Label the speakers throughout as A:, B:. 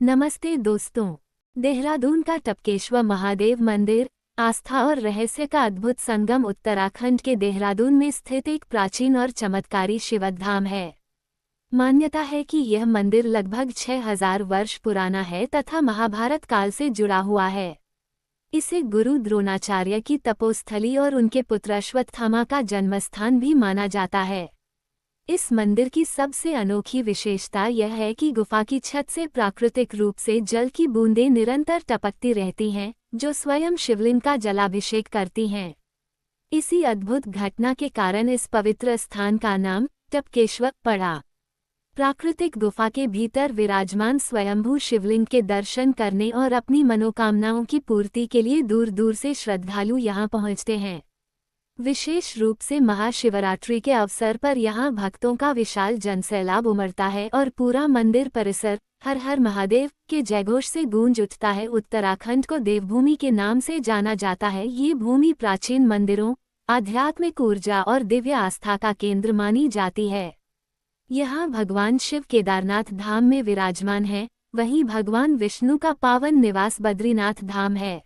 A: नमस्ते दोस्तों। देहरादून का टपकेश्वर महादेव मंदिर आस्था और रहस्य का अद्भुत संगम उत्तराखंड के देहरादून में स्थित एक प्राचीन और चमत्कारी शिवधाम है। मान्यता है कि यह मंदिर लगभग 6000 वर्ष पुराना है तथा महाभारत काल से जुड़ा हुआ है। इसे गुरु द्रोणाचार्य की तपोस्थली और उनके पुत्र अश्वत्थामा का जन्मस्थान भी माना जाता है। इस मंदिर की सबसे अनोखी विशेषता यह है कि गुफा की छत से प्राकृतिक रूप से जल की बूंदें निरंतर टपकती रहती हैं, जो स्वयं शिवलिंग का जलाभिषेक करती हैं। इसी अद्भुत घटना के कारण इस पवित्र स्थान का नाम टपकेश्वर पड़ा। प्राकृतिक गुफा के भीतर विराजमान स्वयंभू शिवलिंग के दर्शन करने और अपनी मनोकामनाओं की पूर्ति के लिए दूर दूर से श्रद्धालु यहाँ पहुँचते हैं। विशेष रूप से महाशिवरात्रि के अवसर पर यहाँ भक्तों का विशाल जनसैलाब उमड़ता है और पूरा मंदिर परिसर हर हर महादेव के जयघोष से गूंज उठता है। उत्तराखंड को देवभूमि के नाम से जाना जाता है। ये भूमि प्राचीन मंदिरों, आध्यात्मिक ऊर्जा और दिव्य आस्था का केंद्र मानी जाती है। यहाँ भगवान शिव केदारनाथ धाम में विराजमान है, वहीं भगवान विष्णु का पावन निवास बद्रीनाथ धाम है।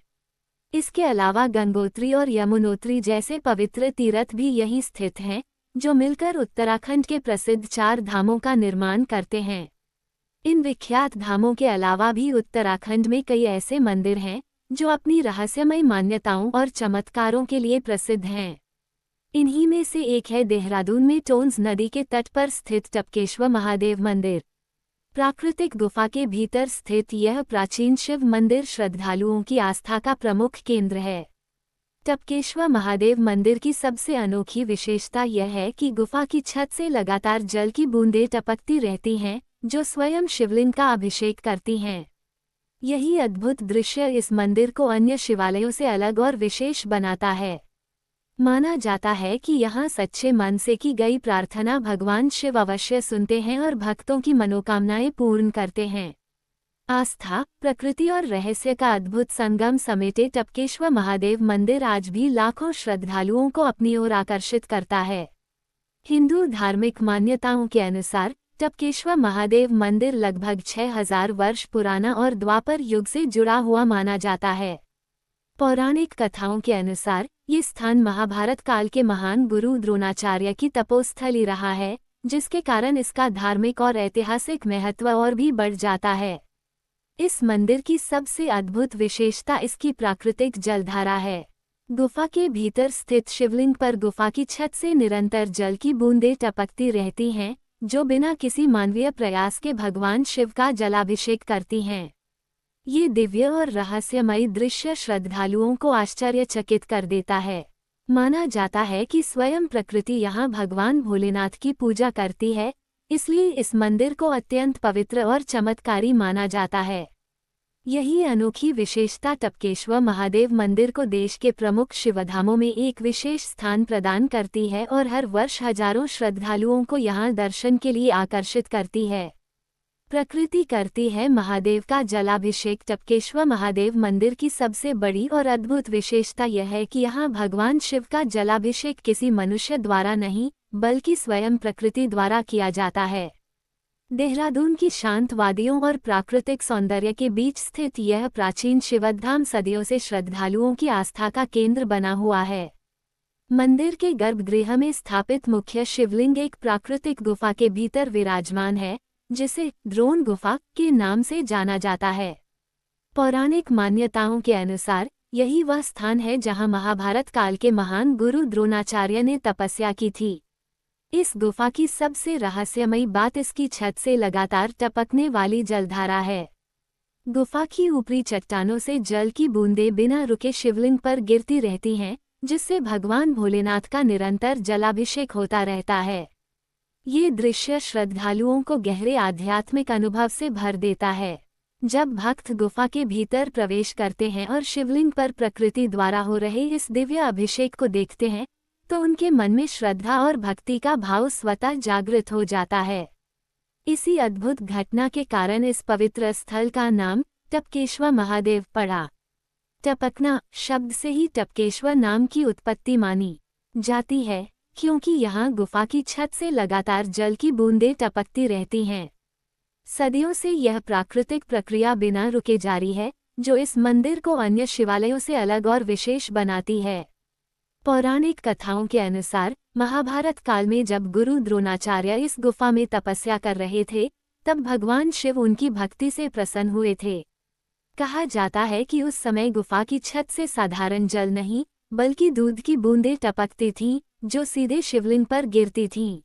A: इसके अलावा गंगोत्री और यमुनोत्री जैसे पवित्र तीर्थ भी यहीं स्थित हैं, जो मिलकर उत्तराखंड के प्रसिद्ध 4 धामों का निर्माण करते हैं। इन विख्यात धामों के अलावा भी उत्तराखंड में कई ऐसे मंदिर हैं, जो अपनी रहस्यमय मान्यताओं और चमत्कारों के लिए प्रसिद्ध हैं। इन्हीं में से एक है देहरादून में टोंस नदी के तट पर स्थित टपकेश्वर महादेव मंदिर। प्राकृतिक गुफा के भीतर स्थित यह प्राचीन शिव मंदिर श्रद्धालुओं की आस्था का प्रमुख केंद्र है। टपकेश्वर महादेव मंदिर की सबसे अनोखी विशेषता यह है कि गुफा की छत से लगातार जल की बूंदें टपकती रहती हैं, जो स्वयं शिवलिंग का अभिषेक करती हैं। यही अद्भुत दृश्य इस मंदिर को अन्य शिवालयों से अलग और विशेष बनाता है। माना जाता है कि यहाँ सच्चे मन से की गई प्रार्थना भगवान शिव अवश्य सुनते हैं और भक्तों की मनोकामनाएं पूर्ण करते हैं। आस्था, प्रकृति और रहस्य का अद्भुत संगम समेटे टपकेश्वर महादेव मंदिर आज भी लाखों श्रद्धालुओं को अपनी ओर आकर्षित करता है। हिंदू धार्मिक मान्यताओं के अनुसार टपकेश्वर महादेव मंदिर लगभग 6000 वर्ष पुराना और द्वापर युग से जुड़ा हुआ माना जाता है। पौराणिक कथाओं के अनुसार ये स्थान महाभारत काल के महान गुरु द्रोणाचार्य की तपोस्थली रहा है, जिसके कारण इसका धार्मिक और ऐतिहासिक महत्व और भी बढ़ जाता है। इस मंदिर की सबसे अद्भुत विशेषता इसकी प्राकृतिक जलधारा है। गुफा के भीतर स्थित शिवलिंग पर गुफा की छत से निरंतर जल की बूंदें टपकती रहती हैं, जो बिना किसी मानवीय प्रयास के भगवान शिव का जलाभिषेक करती हैं। ये दिव्य और रहस्यमयी दृश्य श्रद्धालुओं को आश्चर्यचकित कर देता है। माना जाता है कि स्वयं प्रकृति यहाँ भगवान भोलेनाथ की पूजा करती है, इसलिए इस मंदिर को अत्यंत पवित्र और चमत्कारी माना जाता है। यही अनोखी विशेषता टपकेश्वर महादेव मंदिर को देश के प्रमुख शिवधामों में एक विशेष स्थान प्रदान करती है और हर वर्ष हजारों श्रद्धालुओं को यहाँ दर्शन के लिए आकर्षित करती है। प्रकृति करती है महादेव का जलाभिषेक। टपकेश्वर महादेव मंदिर की सबसे बड़ी और अद्भुत विशेषता यह है कि यहाँ भगवान शिव का जलाभिषेक किसी मनुष्य द्वारा नहीं, बल्कि स्वयं प्रकृति द्वारा किया जाता है। देहरादून की शांत वादियों और प्राकृतिक सौंदर्य के बीच स्थित यह प्राचीन शिवधाम सदियों से श्रद्धालुओं की आस्था का केंद्र बना हुआ है। मंदिर के गर्भगृह में स्थापित मुख्य शिवलिंग एक प्राकृतिक गुफा के भीतर विराजमान है, जिसे द्रोण गुफा के नाम से जाना जाता है। पौराणिक मान्यताओं के अनुसार यही वह स्थान है जहां महाभारत काल के महान गुरु द्रोणाचार्य ने तपस्या की थी। इस गुफा की सबसे रहस्यमयी बात इसकी छत से लगातार टपकने वाली जलधारा है। गुफा की ऊपरी चट्टानों से जल की बूंदें बिना रुके शिवलिंग पर गिरती रहती हैं, जिससे भगवान भोलेनाथ का निरंतर जलाभिषेक होता रहता है। ये दृश्य श्रद्धालुओं को गहरे आध्यात्मिक अनुभव से भर देता है। जब भक्त गुफा के भीतर प्रवेश करते हैं और शिवलिंग पर प्रकृति द्वारा हो रहे इस दिव्य अभिषेक को देखते हैं, तो उनके मन में श्रद्धा और भक्ति का भाव स्वतः जागृत हो जाता है। इसी अद्भुत घटना के कारण इस पवित्र स्थल का नाम टपकेश्वर महादेव पड़ा। टपकना शब्द से ही टपकेश्वर नाम की उत्पत्ति मानी जाती है, क्योंकि यहाँ गुफा की छत से लगातार जल की बूंदें टपकती रहती हैं। सदियों से यह प्राकृतिक प्रक्रिया बिना रुके जारी है, जो इस मंदिर को अन्य शिवालयों से अलग और विशेष बनाती है। पौराणिक कथाओं के अनुसार महाभारत काल में जब गुरु द्रोणाचार्य इस गुफा में तपस्या कर रहे थे, तब भगवान शिव उनकी भक्ति से प्रसन्न हुए थे। कहा जाता है कि उस समय गुफा की छत से साधारण जल नहीं, बल्कि दूध की बूंदें टपकती थीं, जो सीधे शिवलिंग पर गिरती थीं।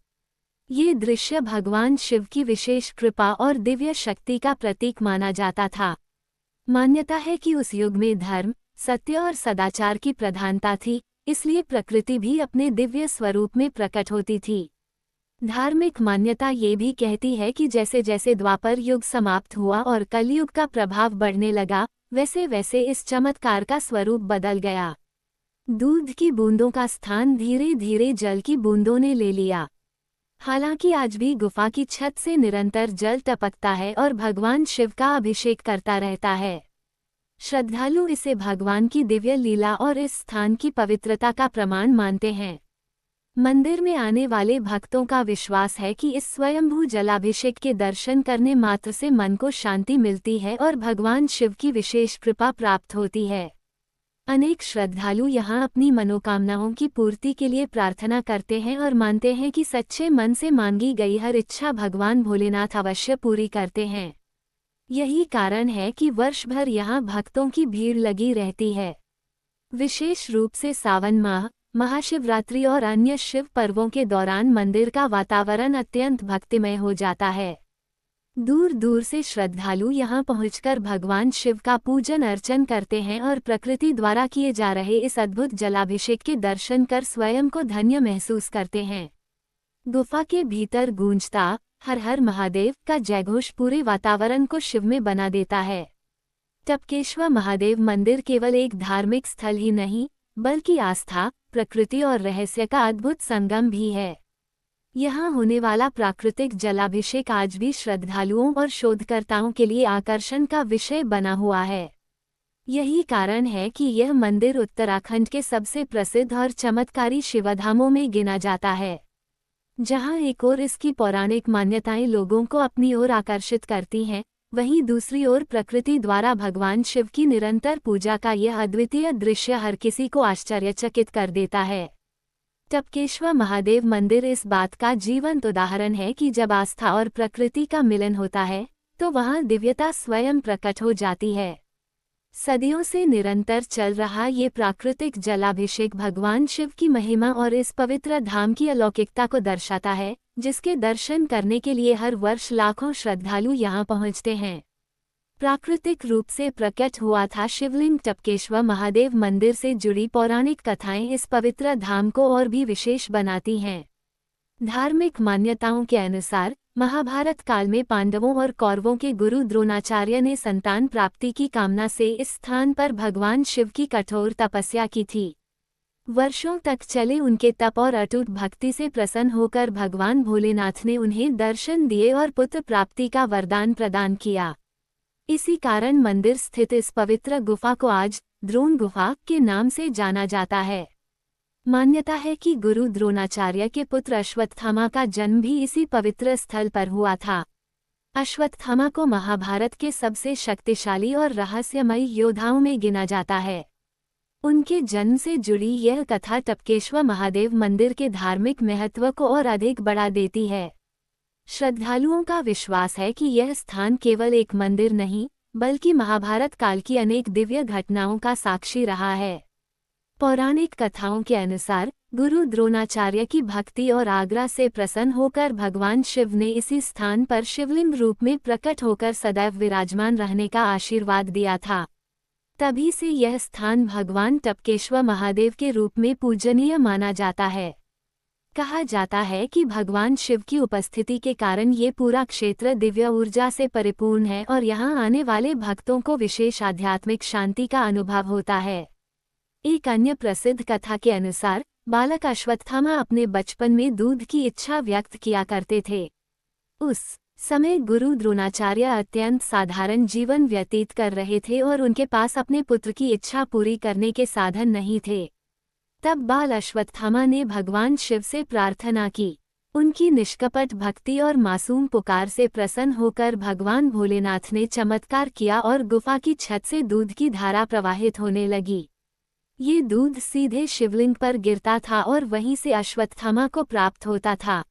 A: ये दृश्य भगवान शिव की विशेष कृपा और दिव्य शक्ति का प्रतीक माना जाता था। मान्यता है कि उस युग में धर्म, सत्य और सदाचार की प्रधानता थी, इसलिए प्रकृति भी अपने दिव्य स्वरूप में प्रकट होती थी। धार्मिक मान्यता ये भी कहती है कि जैसे जैसे द्वापर युग समाप्त हुआ और कलयुग का प्रभाव बढ़ने लगा, वैसे वैसे इस चमत्कार का स्वरूप बदल गया। दूध की बूंदों का स्थान धीरे धीरे जल की बूंदों ने ले लिया। हालांकि आज भी गुफा की छत से निरंतर जल टपकता है और भगवान शिव का अभिषेक करता रहता है। श्रद्धालु इसे भगवान की दिव्य लीला और इस स्थान की पवित्रता का प्रमाण मानते हैं। मंदिर में आने वाले भक्तों का विश्वास है कि इस स्वयंभू जलाभिषेक के दर्शन करने मात्र से मन को शांति मिलती है और भगवान शिव की विशेष कृपा प्राप्त होती है। अनेक श्रद्धालु यहाँ अपनी मनोकामनाओं की पूर्ति के लिए प्रार्थना करते हैं और मानते हैं कि सच्चे मन से मांगी गई हर इच्छा भगवान भोलेनाथ अवश्य पूरी करते हैं। यही कारण है कि वर्ष भर यहाँ भक्तों की भीड़ लगी रहती है। विशेष रूप से सावन माह, महाशिवरात्रि और अन्य शिव पर्वों के दौरान मंदिर का वातावरण अत्यंत भक्तिमय हो जाता है। दूर दूर से श्रद्धालु यहाँ पहुंचकर भगवान शिव का पूजन अर्चन करते हैं और प्रकृति द्वारा किए जा रहे इस अद्भुत जलाभिषेक के दर्शन कर स्वयं को धन्य महसूस करते हैं। गुफा के भीतर गूंजता हर हर महादेव का जयघोष पूरे वातावरण को शिवमय बना देता है। टपकेश्वर महादेव मंदिर केवल एक धार्मिक स्थल ही नहीं, बल्कि आस्था, प्रकृति और रहस्य का अद्भुत संगम भी है। यहाँ होने वाला प्राकृतिक जलाभिषेक आज भी श्रद्धालुओं और शोधकर्ताओं के लिए आकर्षण का विषय बना हुआ है। यही कारण है कि यह मंदिर उत्तराखंड के सबसे प्रसिद्ध और चमत्कारी शिवधामों में गिना जाता है। जहाँ एक ओर इसकी पौराणिक मान्यताएं लोगों को अपनी ओर आकर्षित करती हैं, वहीं दूसरी ओर प्रकृति द्वारा भगवान शिव की निरंतर पूजा का यह अद्वितीय दृश्य हर किसी को आश्चर्यचकित कर देता है। टपकेश्वर महादेव मंदिर इस बात का जीवंत उदाहरण है कि जब आस्था और प्रकृति का मिलन होता है, तो वहाँ दिव्यता स्वयं प्रकट हो जाती है। सदियों से निरंतर चल रहा ये प्राकृतिक जलाभिषेक भगवान शिव की महिमा और इस पवित्र धाम की अलौकिकता को दर्शाता है, जिसके दर्शन करने के लिए हर वर्ष लाखों श्रद्धालु यहाँ पहुँचते हैं। प्राकृतिक रूप से प्रकट हुआ था शिवलिंग टपकेश्वर महादेव मंदिर से जुड़ी पौराणिक कथाएं इस पवित्र धाम को और भी विशेष बनाती हैं। धार्मिक मान्यताओं के अनुसार महाभारत काल में पांडवों और कौरवों के गुरु द्रोणाचार्य ने संतान प्राप्ति की कामना से इस स्थान पर भगवान शिव की कठोर तपस्या की थी। वर्षों तक चले उनके तप और अटूट भक्ति से प्रसन्न होकर भगवान भोलेनाथ ने उन्हें दर्शन दिए और पुत्र प्राप्ति का वरदान प्रदान किया। इसी कारण मंदिर स्थित इस पवित्र गुफा को आज द्रोण गुफा के नाम से जाना जाता है। मान्यता है कि गुरु द्रोणाचार्य के पुत्र अश्वत्थामा का जन्म भी इसी पवित्र स्थल पर हुआ था। अश्वत्थामा को महाभारत के सबसे शक्तिशाली और रहस्यमयी योद्धाओं में गिना जाता है। उनके जन्म से जुड़ी यह कथा टपकेश्वर महादेव मंदिर के धार्मिक महत्व को और अधिक बढ़ा देती है। श्रद्धालुओं का विश्वास है कि यह स्थान केवल एक मंदिर नहीं, बल्कि महाभारत काल की अनेक दिव्य घटनाओं का साक्षी रहा है। पौराणिक कथाओं के अनुसार गुरु द्रोणाचार्य की भक्ति और आग्रह से प्रसन्न होकर भगवान शिव ने इसी स्थान पर शिवलिंग रूप में प्रकट होकर सदैव विराजमान रहने का आशीर्वाद दिया था। तभी से यह स्थान भगवान टपकेश्वर महादेव के रूप में पूजनीय माना जाता है। कहा जाता है कि भगवान शिव की उपस्थिति के कारण ये पूरा क्षेत्र दिव्य ऊर्जा से परिपूर्ण है और यहाँ आने वाले भक्तों को विशेष आध्यात्मिक शांति का अनुभव होता है। एक अन्य प्रसिद्ध कथा के अनुसार बालक अश्वत्थामा अपने बचपन में दूध की इच्छा व्यक्त किया करते थे। उस समय गुरु द्रोणाचार्य अत्यंत साधारण जीवन व्यतीत कर रहे थे और उनके पास अपने पुत्र की इच्छा पूरी करने के साधन नहीं थे। तब बाल अश्वत्थामा ने भगवान शिव से प्रार्थना की, उनकी निष्कपट भक्ति और मासूम पुकार से प्रसन्न होकर भगवान भोलेनाथ ने चमत्कार किया और गुफा की छत से दूध की धारा प्रवाहित होने लगी। ये दूध सीधे शिवलिंग पर गिरता था और वहीं से अश्वत्थामा को प्राप्त होता था।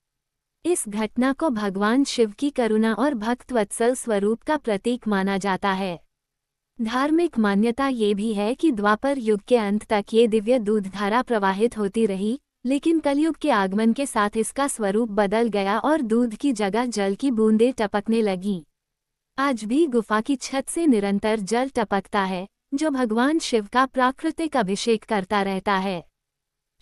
A: इस घटना को भगवान शिव की करुणा और भक्तवत्सल स्वरूप का प्रतीक माना जाता है। धार्मिक मान्यता ये भी है कि द्वापर युग के अंत तक ये दिव्य दूधधारा प्रवाहित होती रही, लेकिन कलयुग के आगमन के साथ इसका स्वरूप बदल गया और दूध की जगह जल की बूंदें टपकने लगीं। आज भी गुफा की छत से निरंतर जल टपकता है, जो भगवान शिव का प्राकृतिक अभिषेक करता रहता है।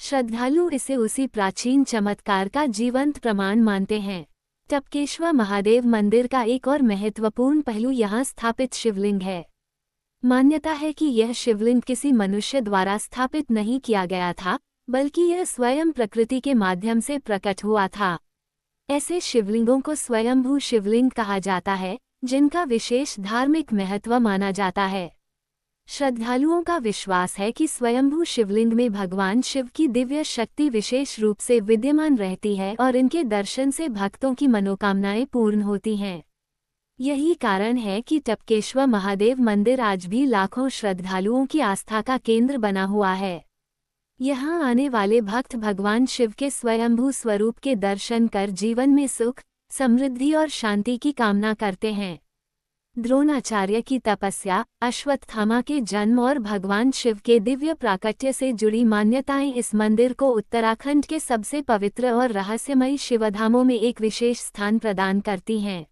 A: श्रद्धालु इसे उसी प्राचीन चमत्कार का जीवंत प्रमाण मानते हैं। टपकेश्वर महादेव मंदिर का एक और महत्वपूर्ण पहलू यहाँ स्थापित शिवलिंग है। मान्यता है कि यह शिवलिंग किसी मनुष्य द्वारा स्थापित नहीं किया गया था, बल्कि यह स्वयं प्रकृति के माध्यम से प्रकट हुआ था। ऐसे शिवलिंगों को स्वयंभू शिवलिंग कहा जाता है, जिनका विशेष धार्मिक महत्व माना जाता है। श्रद्धालुओं का विश्वास है कि स्वयंभू शिवलिंग में भगवान शिव की दिव्य शक्ति विशेष रूप से विद्यमान रहती है और इनके दर्शन से भक्तों की मनोकामनाएं पूर्ण होती हैं। यही कारण है कि टपकेश्वर महादेव मंदिर आज भी लाखों श्रद्धालुओं की आस्था का केंद्र बना हुआ है। यहाँ आने वाले भक्त भगवान शिव के स्वयंभू स्वरूप के दर्शन कर जीवन में सुख, समृद्धि और शांति की कामना करते हैं। द्रोणाचार्य की तपस्या, अश्वत्थामा के जन्म और भगवान शिव के दिव्य प्राकट्य से जुड़ी मान्यताएं इस मंदिर को उत्तराखंड के सबसे पवित्र और रहस्यमयी शिवधामों में एक विशेष स्थान प्रदान करती हैं।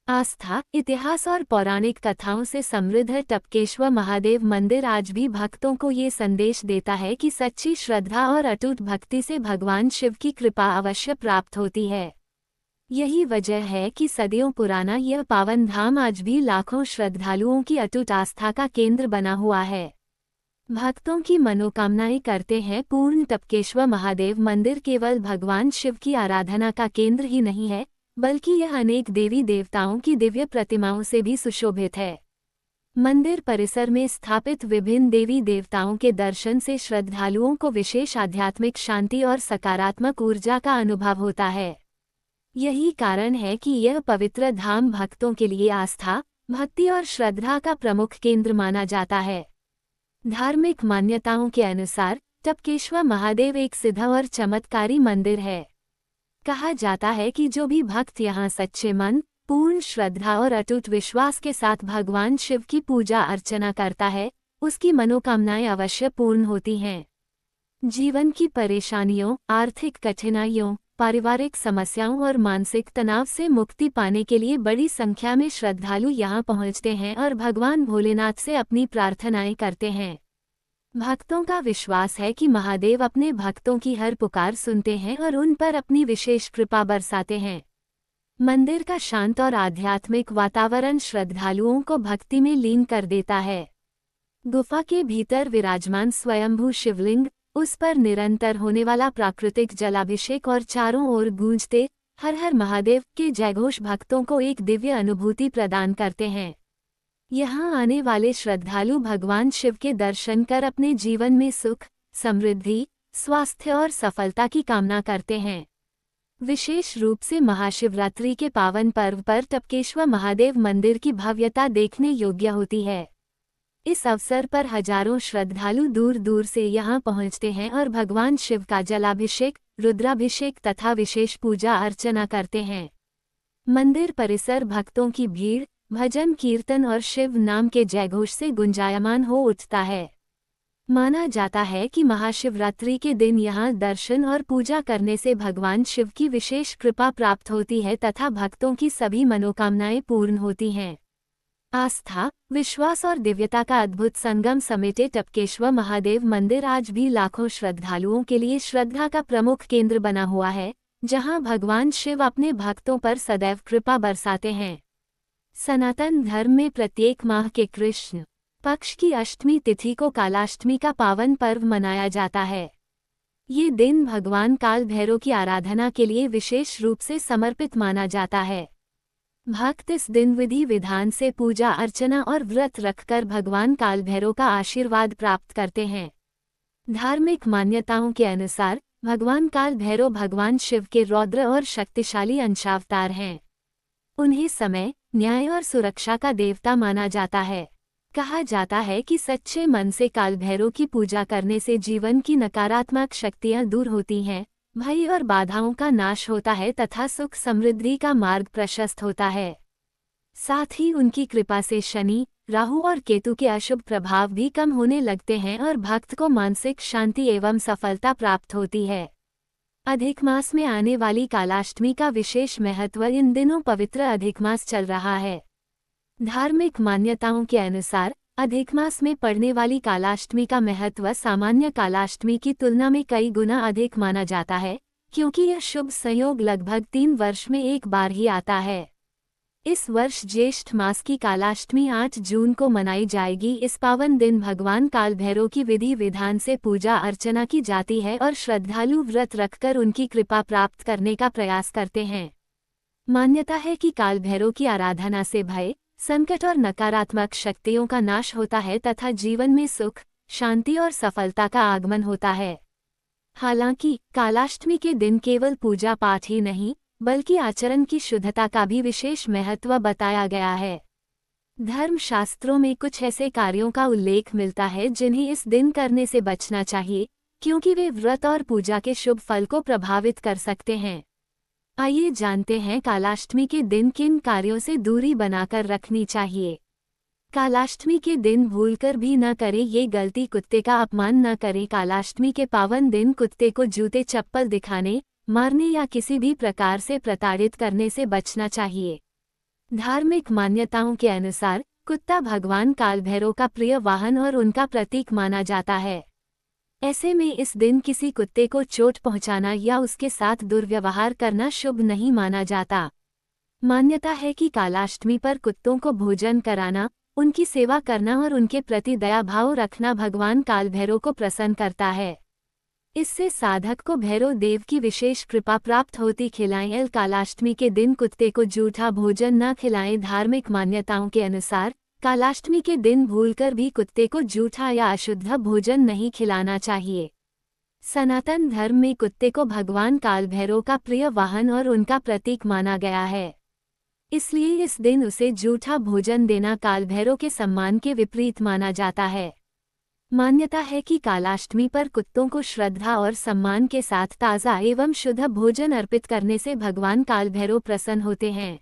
A: आस्था, इतिहास और पौराणिक कथाओं से समृद्ध टपकेश्वर महादेव मंदिर आज भी भक्तों को ये संदेश देता है कि सच्ची श्रद्धा और अटूट भक्ति से भगवान शिव की कृपा अवश्य प्राप्त होती है। यही वजह है कि सदियों पुराना यह पावन धाम आज भी लाखों श्रद्धालुओं की अटूट आस्था का केंद्र बना हुआ है। भक्तों की मनोकामनाएं करते हैं पूर्ण। टपकेश्वर महादेव मंदिर केवल भगवान शिव की आराधना का केंद्र ही नहीं है, बल्कि यह अनेक देवी देवताओं की दिव्य प्रतिमाओं से भी सुशोभित है। मंदिर परिसर में स्थापित विभिन्न देवी देवताओं के दर्शन से श्रद्धालुओं को विशेष आध्यात्मिक शांति और सकारात्मक ऊर्जा का अनुभव होता है। यही कारण है कि यह पवित्र धाम भक्तों के लिए आस्था, भक्ति और श्रद्धा का प्रमुख केंद्र माना जाता है। धार्मिक मान्यताओं के अनुसार टपकेश्वर महादेव एक सिद्ध और चमत्कारी मंदिर है। कहा जाता है कि जो भी भक्त यहाँ सच्चे मन, पूर्ण श्रद्धा और अटूट विश्वास के साथ भगवान शिव की पूजा अर्चना करता है, उसकी मनोकामनाएं अवश्य पूर्ण होती हैं। जीवन की परेशानियों, आर्थिक कठिनाइयों, पारिवारिक समस्याओं और मानसिक तनाव से मुक्ति पाने के लिए बड़ी संख्या में श्रद्धालु यहाँ पहुँचते हैं और भगवान भोलेनाथ से अपनी प्रार्थनाएं करते हैं। भक्तों का विश्वास है कि महादेव अपने भक्तों की हर पुकार सुनते हैं और उन पर अपनी विशेष कृपा बरसाते हैं। मंदिर का शांत और आध्यात्मिक वातावरण श्रद्धालुओं को भक्ति में लीन कर देता है। गुफा के भीतर विराजमान स्वयंभू शिवलिंग, उस पर निरंतर होने वाला प्राकृतिक जलाभिषेक और चारों ओर गूंजते हर हर महादेव के जयघोष भक्तों को एक दिव्य अनुभूति प्रदान करते हैं। यहाँ आने वाले श्रद्धालु भगवान शिव के दर्शन कर अपने जीवन में सुख, समृद्धि, स्वास्थ्य और सफलता की कामना करते हैं। विशेष रूप से महाशिवरात्रि के पावन पर्व पर टपकेश्वर महादेव मंदिर की भव्यता देखने योग्य होती है। इस अवसर पर हजारों श्रद्धालु दूर दूर से यहाँ पहुँचते हैं और भगवान शिव का जलाभिषेक, रुद्राभिषेक तथा विशेष पूजा अर्चना करते हैं। मंदिर परिसर भक्तों की भीड़, भजन कीर्तन और शिव नाम के जयघोष से गुंजायमान हो उठता है। माना जाता है कि महाशिवरात्रि के दिन यहाँ दर्शन और पूजा करने से भगवान शिव की विशेष कृपा प्राप्त होती है तथा भक्तों की सभी मनोकामनाएं पूर्ण होती हैं। आस्था, विश्वास और दिव्यता का अद्भुत संगम समेटे टपकेश्वर महादेव मंदिर आज भी लाखों श्रद्धालुओं के लिए श्रद्धा का प्रमुख केंद्र बना हुआ है, जहां भगवान शिव अपने भक्तों पर सदैव कृपा बरसाते हैं। सनातन धर्म में प्रत्येक माह के कृष्ण पक्ष की अष्टमी तिथि को कालाष्टमी का पावन पर्व मनाया जाता है। ये दिन भगवान काल भैरव की आराधना के लिए विशेष रूप से समर्पित माना जाता है। भक्त इस दिन विधि विधान से पूजा अर्चना और व्रत रखकर भगवान काल भैरव का आशीर्वाद प्राप्त करते हैं। धार्मिक मान्यताओं के अनुसार भगवान काल भैरव भगवान शिव के रौद्र और शक्तिशाली अंशावतार हैं। उन्हें समय, न्याय और सुरक्षा का देवता माना जाता है। कहा जाता है कि सच्चे मन से काल भैरव की पूजा करने से जीवन की नकारात्मक शक्तियां दूर होती हैं, भय और बाधाओं का नाश होता है तथा सुख समृद्धि का मार्ग प्रशस्त होता है। साथ ही उनकी कृपा से शनि, राहु और केतु के अशुभ प्रभाव भी कम होने लगते हैं और भक्त को मानसिक शांति एवं सफलता प्राप्त होती है। अधिक मास में आने वाली कालाष्टमी का विशेष महत्व। इन दिनों पवित्र अधिक मास चल रहा है। धार्मिक मान्यताओं के अनुसार अधिक मास में पड़ने वाली कालाष्टमी का महत्व सामान्य कालाष्टमी की तुलना में कई गुना अधिक माना जाता है, क्योंकि यह शुभ संयोग लगभग 3 वर्ष में एक बार ही आता है। इस वर्ष ज्येष्ठ मास की कालाष्टमी 8 जून को मनाई जाएगी। इस पावन दिन भगवान काल भैरव की विधि विधान से पूजा अर्चना की जाती है और श्रद्धालु व्रत रखकर उनकी कृपा प्राप्त करने का प्रयास करते हैं। मान्यता है कि काल भैरव की आराधना से भय, संकट और नकारात्मक शक्तियों का नाश होता है तथा जीवन में सुख, शांति और सफलता का आगमन होता है। हालांकि कालाष्टमी के दिन केवल पूजा पाठ ही नहीं, बल्कि आचरण की शुद्धता का भी विशेष महत्व बताया गया है। धर्मशास्त्रों में कुछ ऐसे कार्यों का उल्लेख मिलता है जिन्हें इस दिन करने से बचना चाहिए, क्योंकि वे व्रत और पूजा के शुभ फल को प्रभावित कर सकते हैं। आइए जानते हैं कालाष्टमी के दिन किन कार्यों से दूरी बनाकर रखनी चाहिए। कालाष्टमी के दिन भूलकर भी न करें ये गलती। कुत्ते का अपमान न करें। कालाष्टमी के पावन दिन कुत्ते को जूते चप्पल दिखाने, मारने या किसी भी प्रकार से प्रताड़ित करने से बचना चाहिए। धार्मिक मान्यताओं के अनुसार कुत्ता भगवान काल भैरव का प्रिय वाहन और उनका प्रतीक माना जाता है। ऐसे में इस दिन किसी कुत्ते को चोट पहुंचाना या उसके साथ दुर्व्यवहार करना शुभ नहीं माना जाता। मान्यता है कि कालाष्टमी पर कुत्तों को भोजन कराना, उनकी सेवा करना और उनके प्रति दया भाव रखना भगवान काल भैरव को प्रसन्न करता है। इससे साधक को भैरव देव की विशेष कृपा प्राप्त होती। खिलाएं। कालाष्टमी के दिन कुत्ते को जूठा भोजन न खिलाएं। धार्मिक मान्यताओं के अनुसार कालाष्टमी के दिन भूलकर भी कुत्ते को जूठा या अशुद्ध भोजन नहीं खिलाना चाहिए। सनातन धर्म में कुत्ते को भगवान काल भैरव का प्रिय वाहन और उनका प्रतीक माना गया है, इसलिए इस दिन उसे जूठा भोजन देना काल भैरव के सम्मान के विपरीत माना जाता है। मान्यता है कि कालाष्टमी पर कुत्तों को श्रद्धा और सम्मान के साथ ताज़ा एवं शुद्ध भोजन अर्पित करने से भगवान काल भैरव प्रसन्न होते हैं।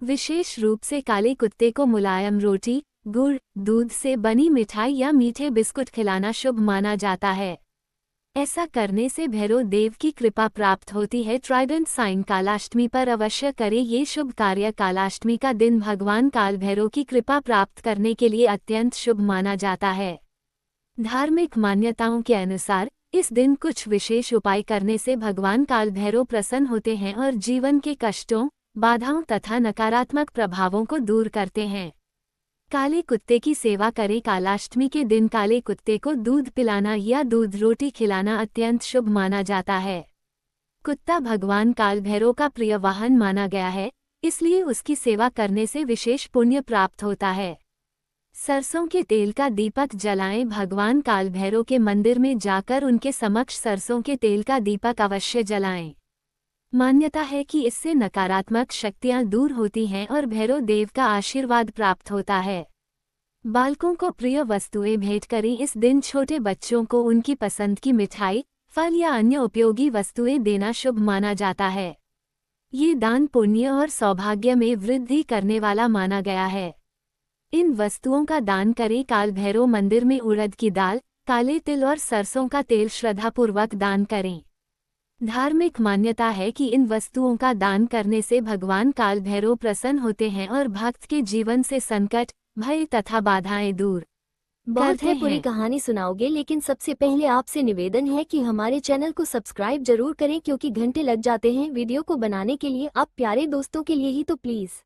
A: विशेष रूप से काले कुत्ते को मुलायम रोटी, गुड़, दूध से बनी मिठाई या मीठे बिस्कुट खिलाना शुभ माना जाता है। ऐसा करने से भैरव देव की कृपा प्राप्त होती है। ट्राइडेंट साइन कालाष्टमी पर अवश्य करें ये शुभ कार्य। कालाष्टमी का दिन भगवान काल भैरव की कृपा प्राप्त करने के लिए अत्यंत शुभ माना जाता है। धार्मिक मान्यताओं के अनुसार इस दिन कुछ विशेष उपाय करने से भगवान काल भैरव प्रसन्न होते हैं और जीवन के कष्टों, बाधाओं तथा नकारात्मक प्रभावों को दूर करते हैं। काले कुत्ते की सेवा करें। कालाष्टमी के दिन काले कुत्ते को दूध पिलाना या दूध रोटी खिलाना अत्यंत शुभ माना जाता है। कुत्ता भगवान काल भैरव का प्रिय वाहन माना गया है, इसलिए उसकी सेवा करने से विशेष पुण्य प्राप्त होता है। सरसों के तेल का दीपक जलाएं। भगवान काल भैरव के मंदिर में जाकर उनके समक्ष सरसों के तेल का दीपक अवश्य जलाएं। मान्यता है कि इससे नकारात्मक शक्तियां दूर होती हैं और भैरव देव का आशीर्वाद प्राप्त होता है। बालकों को प्रिय वस्तुएं भेंट करें। इस दिन छोटे बच्चों को उनकी पसंद की मिठाई, फल या अन्य उपयोगी वस्तुएं देना शुभ माना जाता है। ये दान पुण्य और सौभाग्य में वृद्धि करने वाला माना गया है। इन वस्तुओं का दान करें। काल भैरव मंदिर में उड़द की दाल, काले तिल और सरसों का तेल श्रद्धापूर्वक दान करें। धार्मिक मान्यता है कि इन वस्तुओं का दान करने से भगवान काल भैरव प्रसन्न होते हैं और भक्त के जीवन से संकट, भय तथा बाधाएं दूर
B: बहुत है पूरी कहानी सुनाओगे, लेकिन सबसे पहले आपसे निवेदन है कि हमारे चैनल को सब्सक्राइब जरूर करें, क्योंकि घंटे लग जाते हैं वीडियो को बनाने के लिए। आप प्यारे दोस्तों के लिए ही तो प्लीज